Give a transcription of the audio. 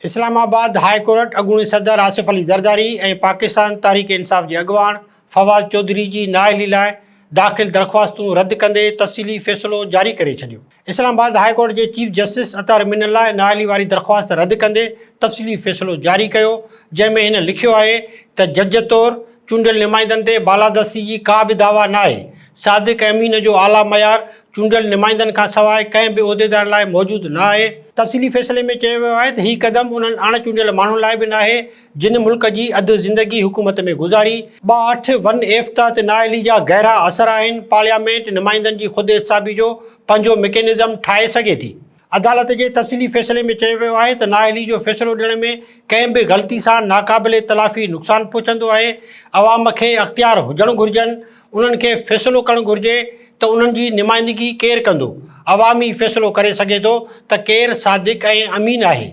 Islamabad high court अॻूणे सदर आसिफ अली ज़रदारी ऐं पाकिस्तान तहरीक इंसाफ़ जे अॻवान फवाद चौधरी जी नाअहली लाइ दाख़िल दरख़्वास्तूं रद्द कंदे तफ़सीली फ़ैसिलो जारी करे छॾियो। इस्लामाबाद हाई कोर्ट जे चीफ जस्टिस अतर मिनल लाइ नाअहली वारी दरख़्वास्त रद्द कंदे तफ़सीली फ़ैसिलो जारी कयो, जंहिं में हिन लिखियो आहे त जज तौरु चूंडियल नुमाइंदनि ते बालादस्ती जी का बि दावा नाहे। सादिक अमीन जो आला मयार चूंडियल नुमाइंदनि खां सवाइ कंहिं बि उहिदेदार लाइ मौजूदु न आहे। तफ़सीली फ़ैसिले में चयो वियो आहे त हीउ क़दम उन्हनि अणचूंडियल माण्हुनि लाइ बि नाहे जिन मुल्क जी अधु ज़िंदगी हुकूमत में गुज़ारी। 281F तहत नाअहली जा गहरा असर आहिनि। पार्लियामेंट नुमाइंदनि जी ख़ुदि एहतसाबी जो पंहिंजो मैकेनिज़म ठाहे सघे थी। अदालत जे तफ़सीली फ़ैसिले में चयो वियो आहे त नाअहली जो फ़ैसिलो ॾियण में कंहिं बि ग़लती सां नाक़ाबिले तलाफ़ी नुक़सानु पहुचंदो आहे। अवाम खे अख़्तियार हुजणु घुरिजनि। उन्हनि खे फ़ैसिलो करणु घुरिजे त उन्हनि जी नुमाइंदगी केरु कंदो। अवामी फ़ैसिलो करे सघे थो त केरु सादिक ऐं अमीन आहे।